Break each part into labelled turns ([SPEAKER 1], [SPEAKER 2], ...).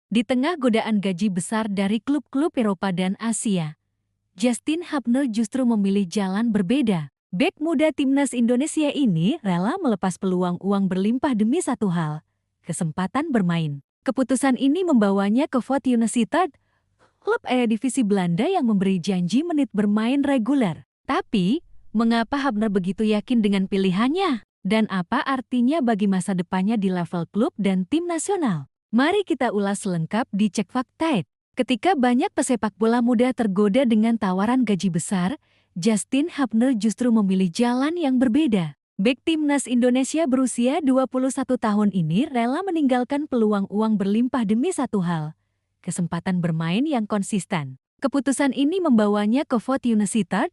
[SPEAKER 1] Di tengah godaan gaji besar dari klub-klub Eropa dan Asia, Justin Hubner justru memilih jalan berbeda. Bek muda timnas Indonesia ini rela melepas peluang uang berlimpah demi satu hal, kesempatan bermain. Keputusan ini membawanya ke Fort United, klub Eredivisie Belanda yang memberi janji menit bermain reguler. Tapi, mengapa Hubner begitu yakin dengan pilihannya? Dan apa artinya bagi masa depannya di level klub dan tim nasional? Mari kita ulas lengkap di Cek Fakta. Ketika banyak pesepak bola muda tergoda dengan tawaran gaji besar, Justin Hubner justru memilih jalan yang berbeda. Bek timnas Indonesia berusia 21 tahun ini rela meninggalkan peluang uang berlimpah demi satu hal, kesempatan bermain yang konsisten. Keputusan ini membawanya ke Fort United,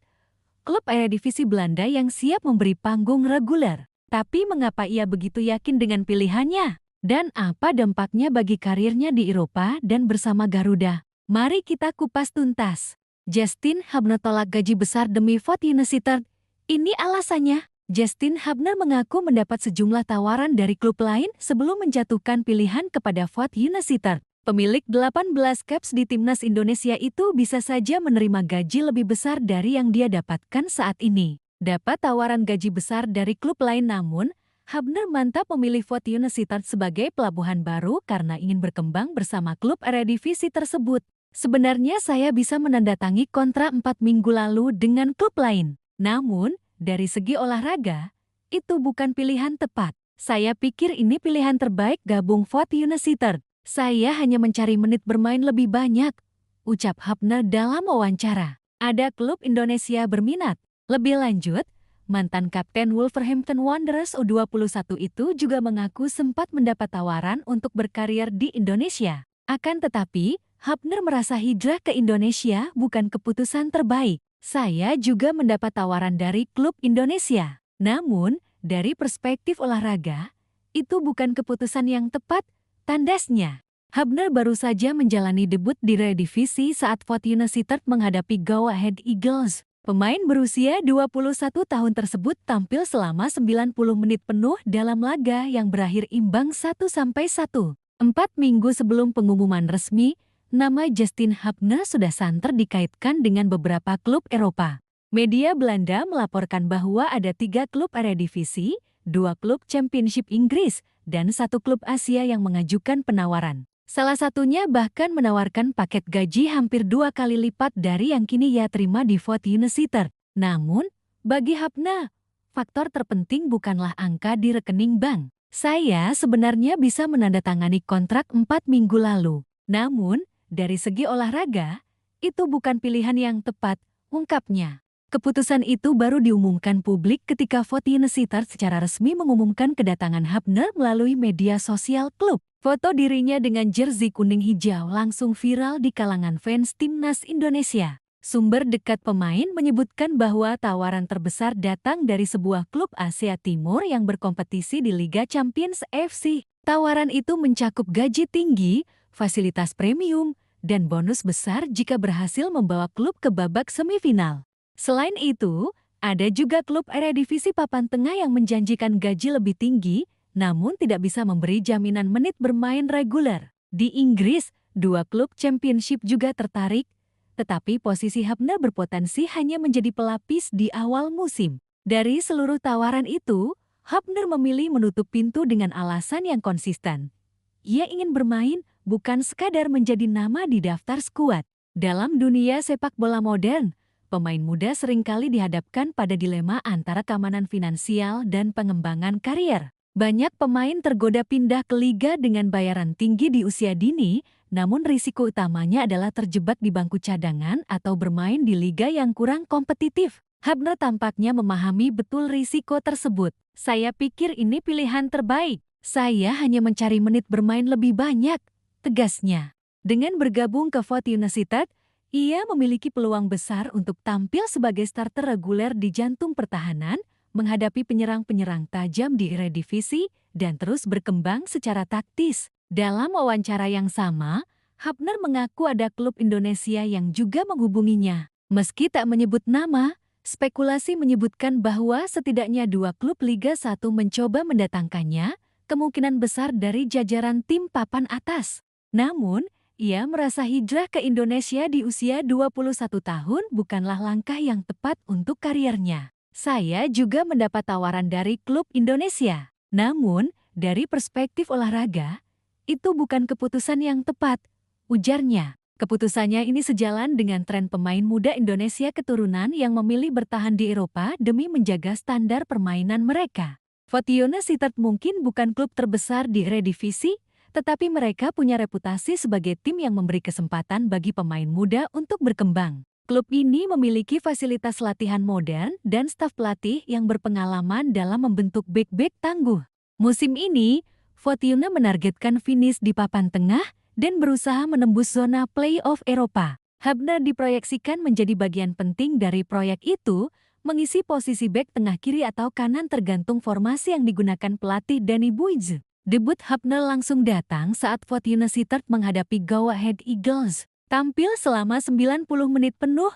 [SPEAKER 1] klub Eredivisie Belanda yang siap memberi panggung reguler. Tapi mengapa ia begitu yakin dengan pilihannya? Dan apa dampaknya bagi karirnya di Eropa dan bersama Garuda? Mari kita kupas tuntas. Justin Hubner tolak gaji besar demi Fort United. Ini alasannya. Justin Hubner mengaku mendapat sejumlah tawaran dari klub lain sebelum menjatuhkan pilihan kepada Fort United. Pemilik 18 caps di timnas Indonesia itu bisa saja menerima gaji lebih besar dari yang dia dapatkan saat ini. Dapat tawaran gaji besar dari klub lain namun, Hubner mantap memilih Fort United sebagai pelabuhan baru karena ingin berkembang bersama klub Eredivisie tersebut. Sebenarnya saya bisa menandatangani kontrak 4 minggu lalu dengan klub lain. Namun, dari segi olahraga, itu bukan pilihan tepat. Saya pikir ini pilihan terbaik gabung Fort United. Saya hanya mencari menit bermain lebih banyak, ucap Hubner dalam wawancara. Ada klub Indonesia berminat. Lebih lanjut, mantan kapten Wolverhampton Wanderers U21 itu juga mengaku sempat mendapat tawaran untuk berkarir di Indonesia. Akan tetapi, Hubner merasa hijrah ke Indonesia bukan keputusan terbaik. Saya juga mendapat tawaran dari klub Indonesia. Namun, dari perspektif olahraga, itu bukan keputusan yang tepat, tandasnya. Hubner baru saja menjalani debut di Eredivisie saat Fort United menghadapi Go Ahead Eagles. Pemain berusia 21 tahun tersebut tampil selama 90 menit penuh dalam laga yang berakhir imbang 1-1. 4 minggu sebelum pengumuman resmi, nama Justin Hubner sudah santer dikaitkan dengan beberapa klub Eropa. Media Belanda melaporkan bahwa ada 3 klub Eredivisie, 2 klub Championship Inggris, dan 1 klub Asia yang mengajukan penawaran. Salah satunya bahkan menawarkan paket gaji hampir 2 kali lipat dari yang kini ia terima di Fort United. Namun, bagi Hubner, faktor terpenting bukanlah angka di rekening bank. Saya sebenarnya bisa menandatangani kontrak 4 minggu lalu. Namun, dari segi olahraga, itu bukan pilihan yang tepat, ungkapnya. Keputusan itu baru diumumkan publik ketika Fort United secara resmi mengumumkan kedatangan Hubner melalui media sosial klub. Foto dirinya dengan jersey kuning hijau langsung viral di kalangan fans timnas Indonesia. Sumber dekat pemain menyebutkan bahwa tawaran terbesar datang dari sebuah klub Asia Timur yang berkompetisi di Liga Champions FC. Tawaran itu mencakup gaji tinggi, fasilitas premium, dan bonus besar jika berhasil membawa klub ke babak semifinal. Selain itu, ada juga klub Eredivisie papan tengah yang menjanjikan gaji lebih tinggi, namun tidak bisa memberi jaminan menit bermain reguler. Di Inggris, 2 klub Championship juga tertarik, tetapi posisi Hubner berpotensi hanya menjadi pelapis di awal musim. Dari seluruh tawaran itu, Hubner memilih menutup pintu dengan alasan yang konsisten. Ia ingin bermain, bukan sekadar menjadi nama di daftar skuad. Dalam dunia sepak bola modern, pemain muda seringkali dihadapkan pada dilema antara keamanan finansial dan pengembangan karier. Banyak pemain tergoda pindah ke liga dengan bayaran tinggi di usia dini, namun risiko utamanya adalah terjebak di bangku cadangan atau bermain di liga yang kurang kompetitif. Hubner tampaknya memahami betul risiko tersebut. Saya pikir ini pilihan terbaik. Saya hanya mencari menit bermain lebih banyak, tegasnya. Dengan bergabung ke Fort United, ia memiliki peluang besar untuk tampil sebagai starter reguler di jantung pertahanan, menghadapi penyerang-penyerang tajam di Eredivisie, dan terus berkembang secara taktis. Dalam wawancara yang sama, Hubner mengaku ada klub Indonesia yang juga menghubunginya. Meski tak menyebut nama, spekulasi menyebutkan bahwa setidaknya 2 klub Liga 1 mencoba mendatangkannya, kemungkinan besar dari jajaran tim papan atas. Namun, ia merasa hijrah ke Indonesia di usia 21 tahun bukanlah langkah yang tepat untuk kariernya. Saya juga mendapat tawaran dari klub Indonesia. Namun, dari perspektif olahraga, itu bukan keputusan yang tepat, ujarnya. Keputusannya ini sejalan dengan tren pemain muda Indonesia keturunan yang memilih bertahan di Eropa demi menjaga standar permainan mereka. Fortuna Sittard mungkin bukan klub terbesar di Eredivisie, tetapi mereka punya reputasi sebagai tim yang memberi kesempatan bagi pemain muda untuk berkembang. Klub ini memiliki fasilitas latihan modern dan staf pelatih yang berpengalaman dalam membentuk bek-bek tangguh. Musim ini, Fortuna menargetkan finish di papan tengah dan berusaha menembus zona play-off Eropa. Hubner diproyeksikan menjadi bagian penting dari proyek itu, mengisi posisi bek tengah kiri atau kanan tergantung formasi yang digunakan pelatih Danny Buiz. Debut Hubner langsung datang saat Fortuna Sittard menghadapi Go Ahead Eagles. Tampil selama 90 menit penuh,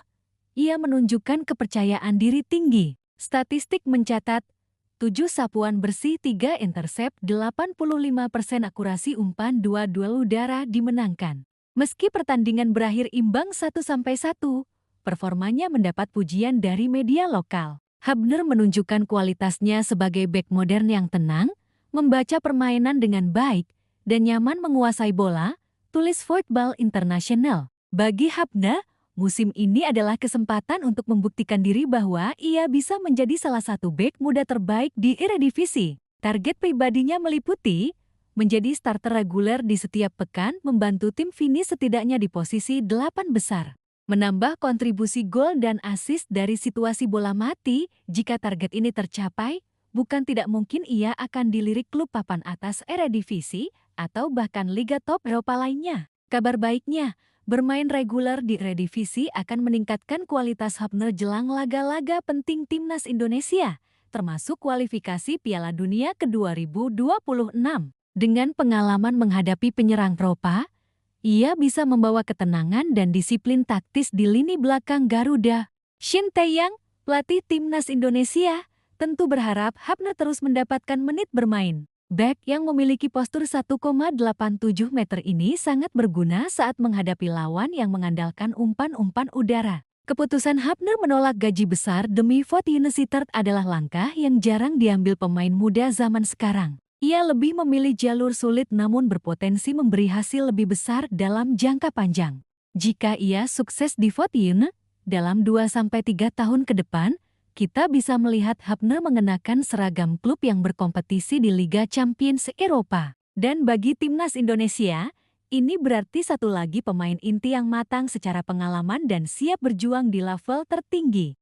[SPEAKER 1] ia menunjukkan kepercayaan diri tinggi. Statistik mencatat 7 sapuan bersih, 3 intercept, 85% akurasi umpan, 2 duel udara dimenangkan. Meski pertandingan berakhir imbang 1-1, performanya mendapat pujian dari media lokal. Hubner menunjukkan kualitasnya sebagai bek modern yang tenang, membaca permainan dengan baik, dan nyaman menguasai bola, tulis Football International. Bagi Hubner, musim ini adalah kesempatan untuk membuktikan diri bahwa ia bisa menjadi salah satu bek muda terbaik di Eredivisie. Target pribadinya meliputi menjadi starter reguler di setiap pekan, membantu tim finish setidaknya di posisi 8 besar. Menambah kontribusi gol dan assist dari situasi bola mati, jika target ini tercapai, bukan tidak mungkin ia akan dilirik klub papan atas Eredivisie atau bahkan Liga Top Eropa lainnya. Kabar baiknya, bermain reguler di Eredivisie akan meningkatkan kualitas Hubner jelang laga-laga penting timnas Indonesia, termasuk kualifikasi Piala Dunia ke-2026. Dengan pengalaman menghadapi penyerang Eropa, ia bisa membawa ketenangan dan disiplin taktis di lini belakang Garuda. Shin Tae-yang, pelatih timnas Indonesia, tentu berharap Hubner terus mendapatkan menit bermain. Bek yang memiliki postur 1,87 meter ini sangat berguna saat menghadapi lawan yang mengandalkan umpan-umpan udara. Keputusan Hubner menolak gaji besar demi Fortuna Sittard adalah langkah yang jarang diambil pemain muda zaman sekarang. Ia lebih memilih jalur sulit namun berpotensi memberi hasil lebih besar dalam jangka panjang. Jika ia sukses di Fortuna, dalam 2-3 tahun ke depan, kita bisa melihat Hubner mengenakan seragam klub yang berkompetisi di Liga Champions Eropa. Dan bagi timnas Indonesia, ini berarti satu lagi pemain inti yang matang secara pengalaman dan siap berjuang di level tertinggi.